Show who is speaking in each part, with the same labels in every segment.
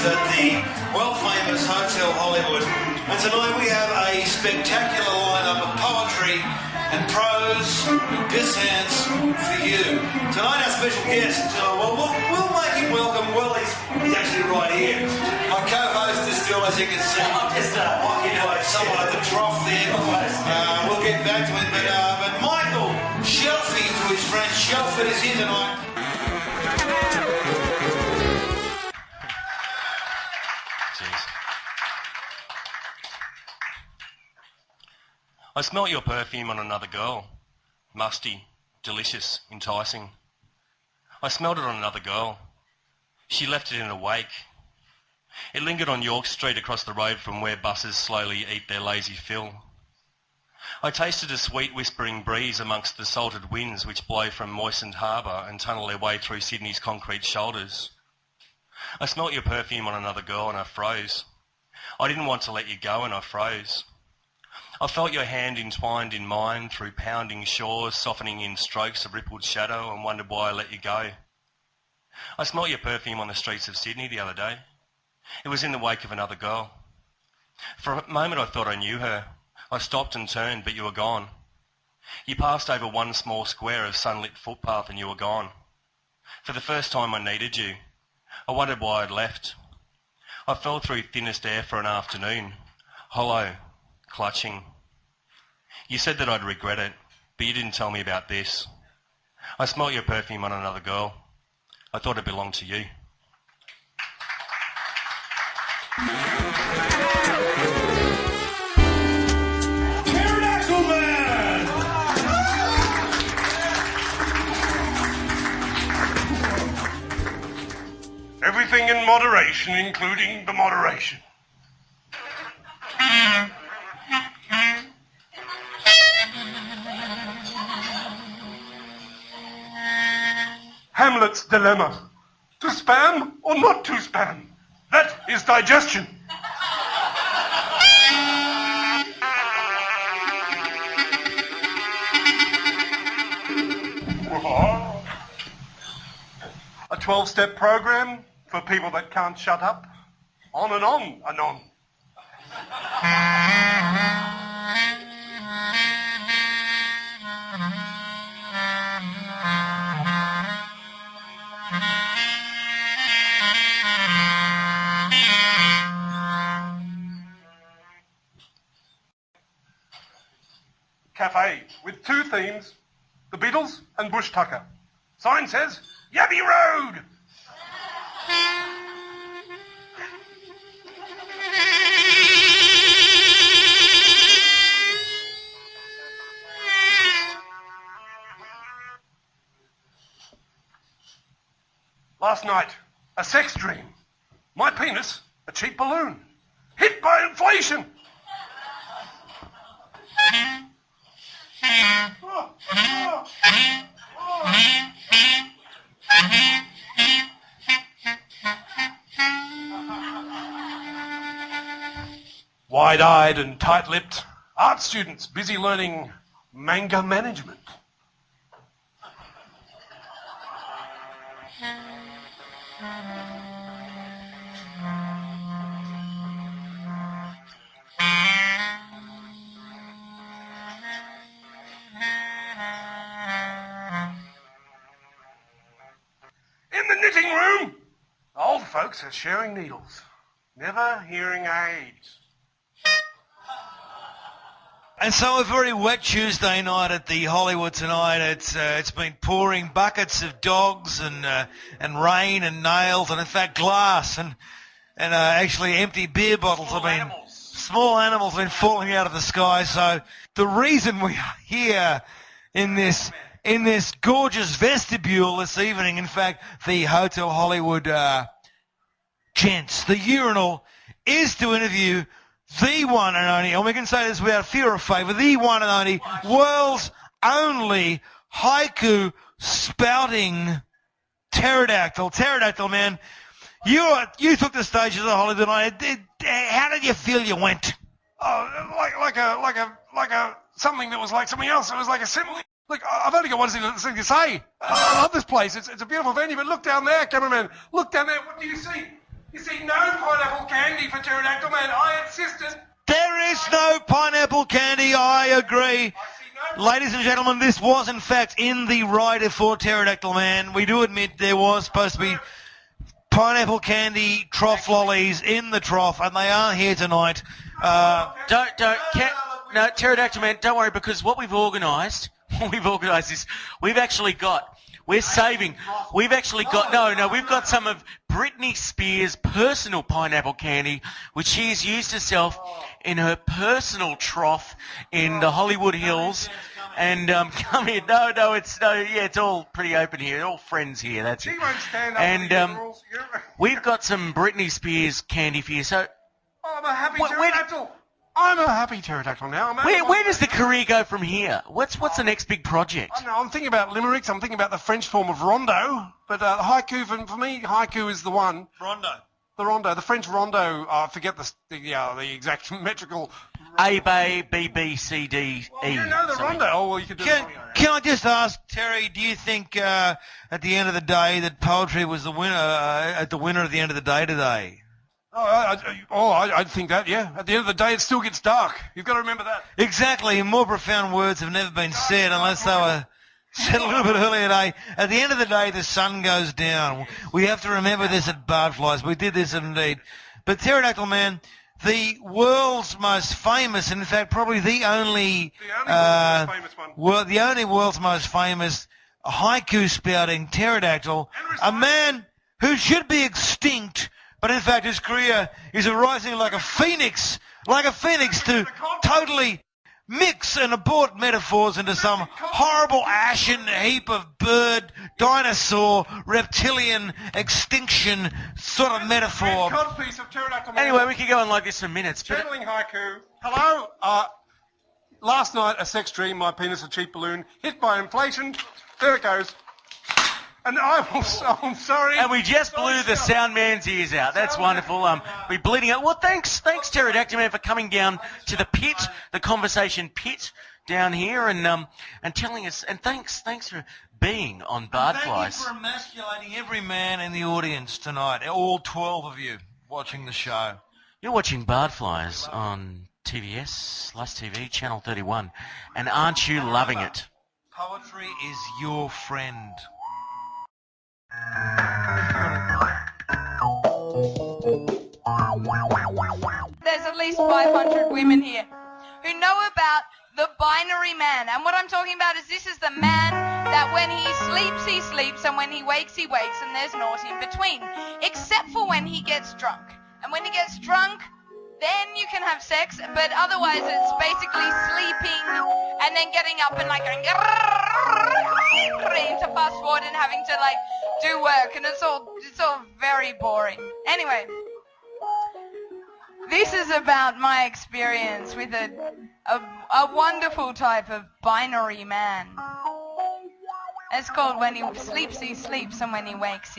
Speaker 1: at the world-famous Hotel Hollywood. And tonight we have a spectacular lineup of poetry and prose and piss hands for you. Tonight our special guest, we'll make him welcome. Well, he's actually right here. My co-host is still, as you can see, occupied somewhat at the trough there. We'll get back to him, but Michael Shelfie, to his friend Shelfie, is here tonight.
Speaker 2: I smelt your perfume on another girl. Musty, delicious, enticing. I smelled it on another girl. She left it in a wake. It lingered on York Street across the road from where buses slowly eat their lazy fill. I tasted a sweet whispering breeze amongst the salted winds which blow from moistened harbour and tunnel their way through Sydney's concrete shoulders. I smelt your perfume on another girl and I froze. I didn't want to let you go and I froze. I felt your hand entwined in mine through pounding shores, softening in strokes of rippled shadow, and wondered why I let you go. I smelt your perfume on the streets of Sydney the other day. It was in the wake of another girl. For a moment I thought I knew her. I stopped and turned, but you were gone. You passed over one small square of sunlit footpath and you were gone. For the first time I needed you. I wondered why I'd left. I fell through thinnest air for an afternoon, hollow, clutching. You said that I'd regret it, but you didn't tell me about this. I smelt your perfume on another girl. I thought it belonged to you.
Speaker 1: Pterodactyl Man!
Speaker 3: Everything in moderation, including the moderation. Hamlet's dilemma. To spam or not to spam? That is digestion. A 12-step program for people that can't shut up. On and on, anon. Cafe with two themes, the Beatles and Bush Tucker. Sign says, Yabby Road! Last night, a sex dream. My penis, a cheap balloon. Hit by inflation! Wide-eyed and tight-lipped, art students busy learning manga management. In the knitting room, old folks are sharing needles, never hearing aids.
Speaker 1: And so a very wet Tuesday night at the Hollywood tonight. It's been pouring buckets of dogs and rain and nails and in fact glass and actually empty beer bottles small animals have been falling out of the sky. So the reason we are here in this gorgeous vestibule this evening, in fact the Hotel Hollywood gents, the urinal, is to interview the one and only, and we can say this without fear of favour, the one and only, world's only haiku spouting pterodactyl. Pterodactyl Man, you took the stage at the Hollywood night. How did you feel you went?
Speaker 3: Oh, like a something that was like something else. It was like a simile. Look, I've only got one thing to say. I love this place. It's a beautiful venue, but look down there, cameraman. Look down there. What do you see? You see, no pineapple candy for Pterodactyl Man. I insisted.
Speaker 1: There is no pineapple candy, I agree.
Speaker 3: I see no...
Speaker 1: Ladies and gentlemen, this was in fact in the rider for Pterodactyl Man. We do admit there was supposed to be pineapple candy trough lollies in the trough, and they are here tonight.
Speaker 4: No, Pterodactyl Man, don't worry, because what we've organised is we've got some of Britney Spears' personal pineapple candy, which she has used herself in her personal trough in the Hollywood Hills. And come here. It's all pretty open here. All friends here. That's it.
Speaker 3: She won't stand up
Speaker 4: And
Speaker 3: for the rules.
Speaker 4: we've got some Britney Spears candy for you. So
Speaker 3: I'm a happy
Speaker 4: Where-
Speaker 3: pterodactyl. I'm a happy pterodactyl now.
Speaker 4: where does the career go from here? What's the next big project?
Speaker 3: I don't know, I'm thinking about limericks. I'm thinking about the French form of rondo. But haiku, for me, haiku is the one.
Speaker 1: Rondo.
Speaker 3: The rondo. The French rondo, I forget the exact metrical...
Speaker 4: A, B, B, C, D, E.
Speaker 3: You know the
Speaker 4: something.
Speaker 3: rondo. Oh, well, you could do
Speaker 1: Can I just ask, Terry, do you think at the end of the day that poetry was the winner at the end of the day today?
Speaker 3: I think that, yeah. At the end of the day, it still gets dark. You've got to remember that.
Speaker 1: Exactly. More profound words have never been said unless they were said a little bit earlier today. At the end of the day, the sun goes down. We have to remember this at Bardflys. We did this indeed. But Pterodactyl Man, the world's most famous, in fact, probably the only world's most famous haiku spouting pterodactyl, a man who should be extinct, but in fact his career is arising like a phoenix to totally mix and abort metaphors into some horrible ashen heap of bird, dinosaur, reptilian extinction sort of metaphor.
Speaker 3: Codpiece of Pterodactyl Man.
Speaker 4: Anyway, we could go on like this for minutes. But
Speaker 3: Channeling haiku. Hello. Last night, a sex dream, my penis a cheap balloon, hit by inflation. There it goes. And I'm sorry.
Speaker 4: And we just blew the sound man's ears out. That's wonderful. We're bleeding out. Well, thanks, Pterodactyl Man, for coming down to the pit, the conversation pit down here, and telling us. And thanks for being on Bardflys.
Speaker 1: Thank you for emasculating every man in the audience tonight. All 12 of you watching the show.
Speaker 4: You're watching Bardflys on TVS, Lust TV, Channel 31, and aren't you loving it?
Speaker 1: Poetry is your friend.
Speaker 5: There's at least 500 women here who know about the binary man. And what I'm talking about is this is the man that when he sleeps, and when he wakes, and there's naught in between. Except for when he gets drunk. And when he gets drunk, then you can have sex, but otherwise it's basically sleeping and then getting up and like going to fast forward and having to like do work, and it's all very boring. Anyway, this is about my experience with a wonderful type of binary man. It's called when he sleeps, and when he wakes.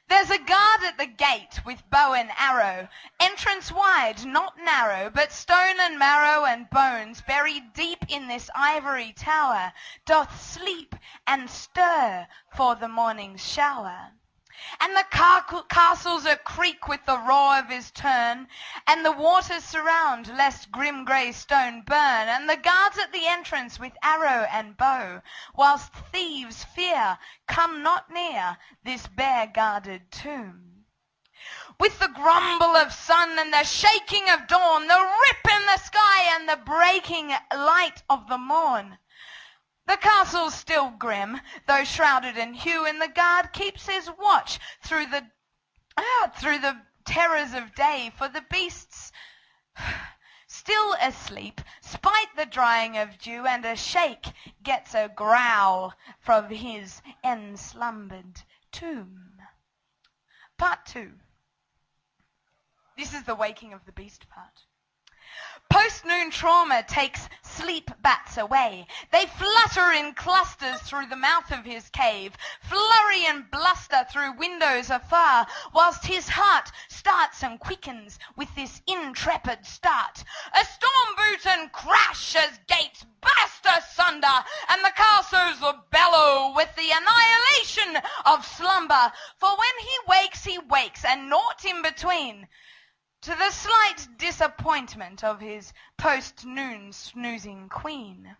Speaker 5: There's a guard at the gate with bow and arrow, entrance wide, not narrow, but stone and marrow and bones buried deep in this ivory tower, doth sleep and stir for the morning's shower. And the castles a creak with the roar of his turn, and the waters surround lest grim grey stone burn, and the guards at the entrance with arrow and bow, whilst thieves fear come not near this bare guarded tomb. With the grumble of sun and the shaking of dawn, the rip in the sky and the breaking light of the morn, the castle's still grim, though shrouded in hue, and the guard keeps his watch through the terrors of day, for the beasts still asleep, spite the drying of dew, and a shake gets a growl from his enslumbered tomb. Part 2. This is the waking of the beast part. Post-noon trauma takes sleep bats away. They flutter in clusters through the mouth of his cave, flurry and bluster through windows afar, whilst his heart starts and quickens with this intrepid start. A storm boot and crash as gates burst asunder, and the castles bellow with the annihilation of slumber. For when he wakes, and naught in between, to the slight disappointment of his post-noon snoozing queen,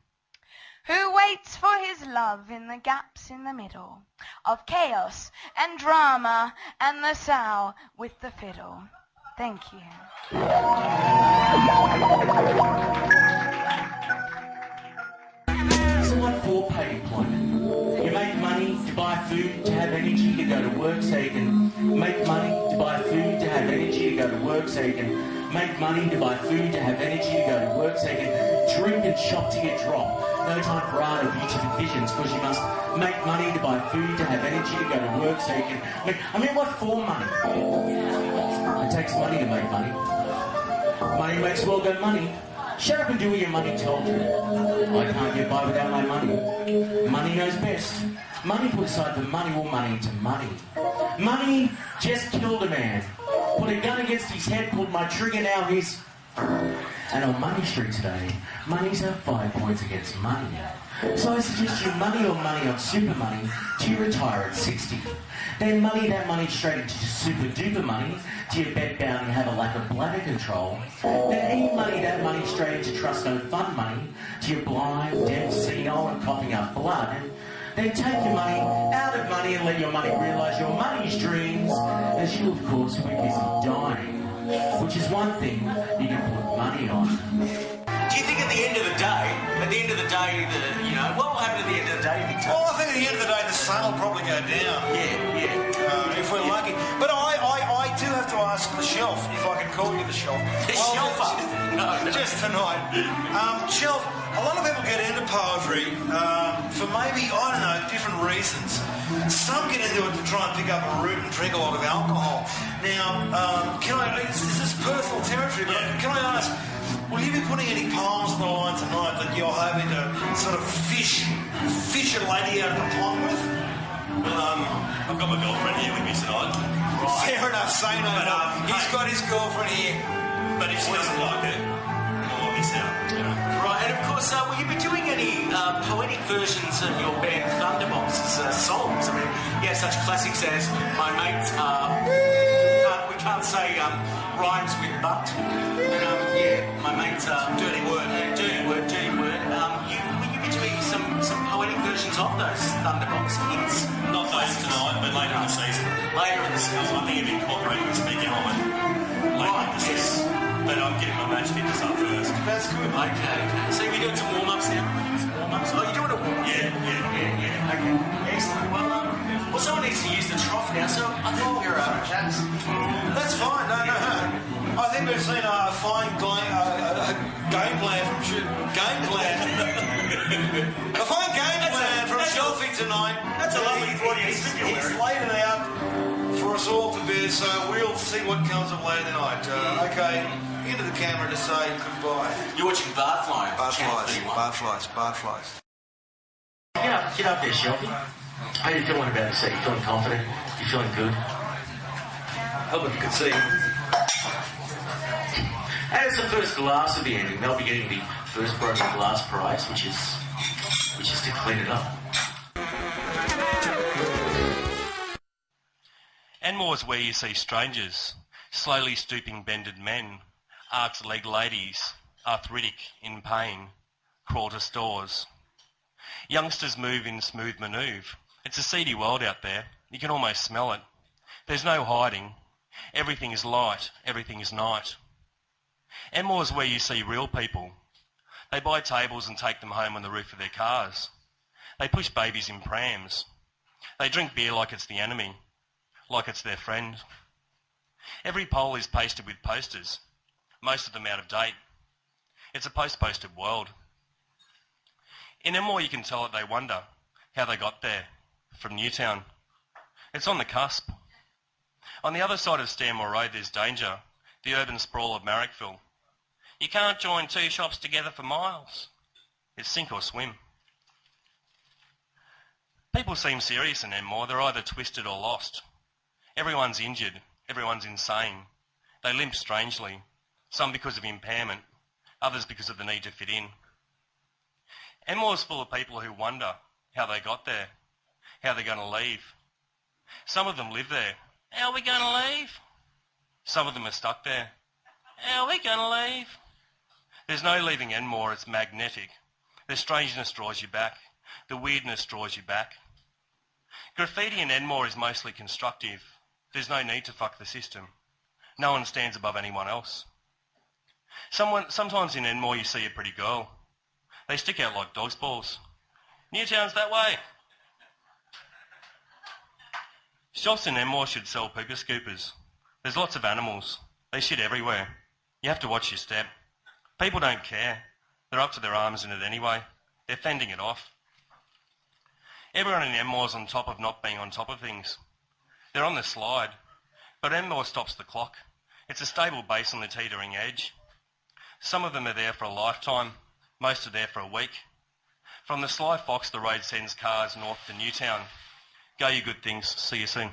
Speaker 5: who waits for his love in the gaps in the middle of chaos and drama and the sow with the fiddle. Thank you.
Speaker 6: So what for paid employment? You make money to buy food, to have energy to go to work, so you can make money to buy food, to have energy to go to work, so you can make money to buy food, to have energy to go to work, so you can drink and shop till you drop. No time for art or beauty and visions, because you must make money to buy food, to have energy to go to work, so you can make... I mean, what for money? It takes money to make money. Money makes the world go money. Shut up and do what your money told you. I can't get by without my money. Money knows best. Money put aside for money, all money into money. Money just killed a man. Put a gun against his head, pulled my trigger, now he's... And on Money Street today, money's up 5 points against money. So I suggest you money or money on super money till you retire at 60. Then money that money straight into super duper money till you're bed bound and have a lack of bladder control. Then e-money that money straight into trust no fund money till you're blind, deaf, senile and coughing up blood. Then take your money out of money and let your money realise your money's dreams, as you of course will be busy dying. Which is one thing you can put money on. Do you think at the end of the day, what will happen at the end of the day?
Speaker 1: Well, I think at the end of the day, the sun will probably go down.
Speaker 6: Yeah.
Speaker 1: If we're lucky. But I do have to ask the Shelf, if I can call you the Shelf.
Speaker 6: The Shelfer? No.
Speaker 1: Just tonight. Shelf, a lot of people get into poetry for maybe, I don't know, different reasons. Some get into it to try and pick up a root and drink a lot of alcohol. Now, this is personal territory, but can I ask, will you be putting any poems on the line tonight that you're hoping to sort of fish a lady out of the pond with?
Speaker 2: Well, I've got my girlfriend here with me tonight.
Speaker 1: Right. Fair enough, say no more. He's got his girlfriend here.
Speaker 2: But if she doesn't like it, I'll miss out.
Speaker 6: Right, and of course, will you be doing any poetic versions of your band Thunderbox's songs? I mean, yeah, such classics as My Mate, we can't say rhymes with but. And, My Mate, Dirty Word. Will you be doing some poetic versions of those Thunderbox hits?
Speaker 2: Not those tonight, but later in the season.
Speaker 6: Later in the season.
Speaker 2: I think you've incorporated the speaking element later in the season. But I'm getting my match fitness up first.
Speaker 6: That's good. Okay. So you're doing some warm-ups now? Oh, you're doing a warm-up?
Speaker 2: Yeah.
Speaker 6: Okay. Excellent. Well, someone needs to use the trough now, so I think we're chaps.
Speaker 1: That's fine. No. I think we've seen a fine game plan from a fine game plan from Shelfie tonight.
Speaker 2: That's a lovely Freudian
Speaker 1: He's
Speaker 2: lyric.
Speaker 1: laid it out for us all to bear, so we'll see what comes of later tonight. Okay, into the camera to say goodbye.
Speaker 6: You're watching Bardflys.
Speaker 1: Bardflys.
Speaker 6: Get up there, Shelfie. How are you feeling about this? Are you feeling confident? You feeling good?
Speaker 2: Hope if you could see.
Speaker 6: As the first glass of the ending, they'll be getting the first broken glass prize, which is to clean it up.
Speaker 2: Enmore's where you see strangers, slowly stooping bended men, arched-legged ladies, arthritic, in pain, crawl to stores. Youngsters move in smooth manoeuvre. It's a seedy world out there. You can almost smell it. There's no hiding. Everything is light. Everything is night. Enmore's where you see real people. They buy tables and take them home on the roof of their cars. They push babies in prams. They drink beer like it's the enemy, like it's their friend. Every pole is pasted with posters, most of them out of date. It's a post-posted world. In Enmore you can tell that they wonder how they got there, from Newtown. It's on the cusp. On the other side of Stanmore Road there's danger, the urban sprawl of Marrickville. You can't join two shops together for miles. It's sink or swim. People seem serious in Enmore. They're either twisted or lost. Everyone's injured. Everyone's insane. They limp strangely, some because of impairment, others because of the need to fit in. Enmore's full of people who wonder how they got there, how they're going to leave. Some of them live there. How are we going to leave? Some of them are stuck there. How are we going to leave? There's no leaving Enmore. It's magnetic. The strangeness draws you back. The weirdness draws you back. Graffiti in Enmore is mostly constructive. There's no need to fuck the system. No one stands above anyone else. Sometimes in Enmore you see a pretty girl. They stick out like dog's balls. Newtown's that way. Shops in Enmore should sell pooper scoopers. There's lots of animals. They shit everywhere. You have to watch your step. People don't care. They're up to their arms in it anyway. They're fending it off. Everyone in Enmore's on top of not being on top of things. They're on the slide. But Enmore stops the clock. It's a stable base on the teetering edge. Some of them are there for a lifetime. Most are there for a week. From the Sly Fox, the road sends cars north to Newtown. Go you good things. See you soon.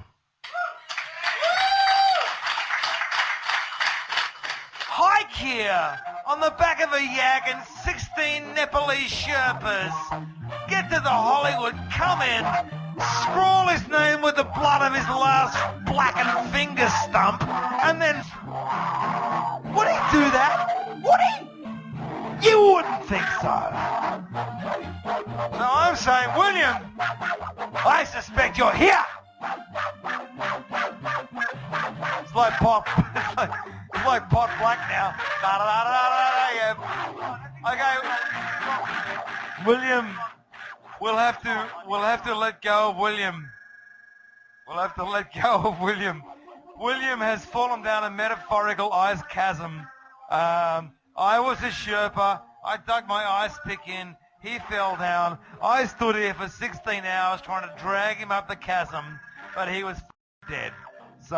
Speaker 1: Hike here on the back of a yak and 16 Nepalese Sherpas. Get to the Hollywood, come in, scrawl his name with the blood of his last blackened finger stump, and then... Would he do that? Would he? You wouldn't think so. So I'm saying, William, I suspect you're here. It's like pop. It's like pot black now. Yeah. Okay, William, we'll have to let go of William. We'll have to let go of William. William has fallen down a metaphorical ice chasm. I was a Sherpa. I dug my ice pick in. He fell down. I stood here for 16 hours trying to drag him up the chasm, but he was dead. So,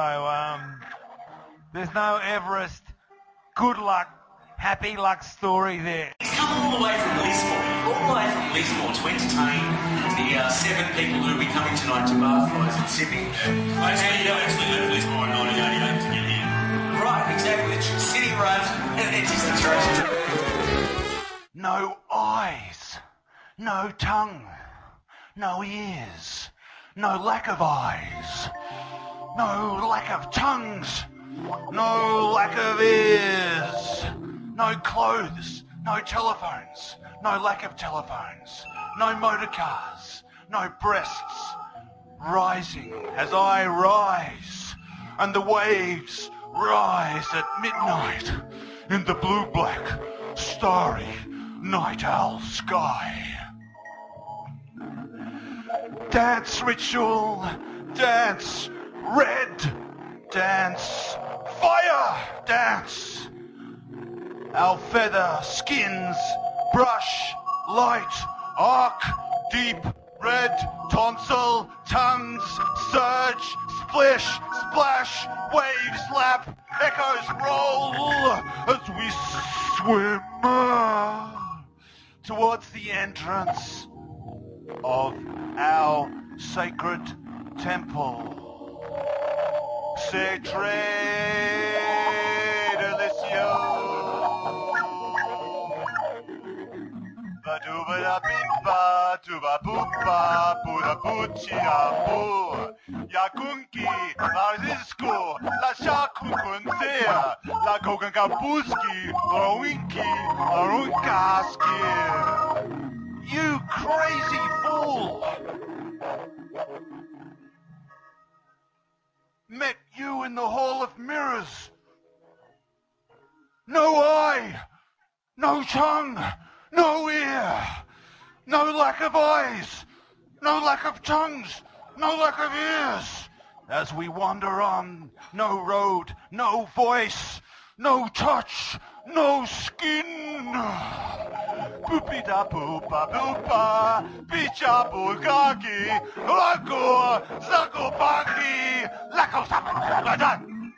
Speaker 1: there's no Everest good luck, happy luck story there.
Speaker 6: He's come all the way from Lismore to entertain the 7 people who will be coming tonight to Bardflys in Sydney.
Speaker 2: I actually left Lismore in 1988 to get here.
Speaker 6: Right, exactly. The city runs, and it's just a treasure.
Speaker 1: No eyes, no tongue, no ears, no lack of eyes, no lack of tongues, no lack of ears, no clothes, no telephones, no lack of telephones, no motor cars, no breasts, rising as I rise, and the waves rise at midnight in the blue-black, starry night owl sky. Dance ritual, dance red, dance fire, dance. Our feather skins brush light, arc, deep red tonsil, tongues surge, splish, splash, waves lap, echoes roll as we swim towards the entrance of our sacred temple. Sacred Delicious. Ba-doo-ba-da bip-ba, tuba-boop-ba, buda-boochia-boo. Yakunki, Marzisco, La Shakunkunzea, La Kogankabuski, Lawinki, Larunkaski. You crazy fool! Met you in the Hall of Mirrors. No eye, no tongue, no ear, no lack of eyes, no lack of tongues, no lack of ears. As we wander on, no road, no voice, no touch, no skin. Boopy-da-boop-ba-boop-ba, bicha-bookaki, lako, zakopaki, lako-sapan.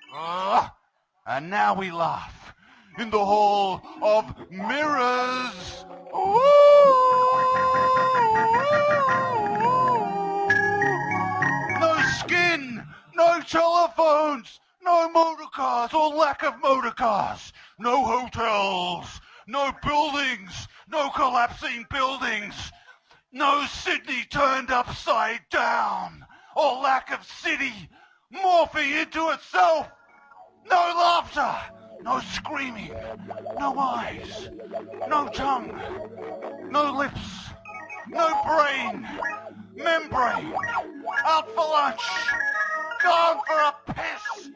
Speaker 1: And now we laugh.
Speaker 7: in the Hall of Mirrors. No skin, no telephones, no motor cars or lack of motor cars, no hotels, no buildings, no collapsing buildings, no Sydney turned upside down, or lack of city morphing into itself. No laughter, no screaming, no eyes, no tongue, no lips, no brain, membrane, out for lunch, gone for a piss.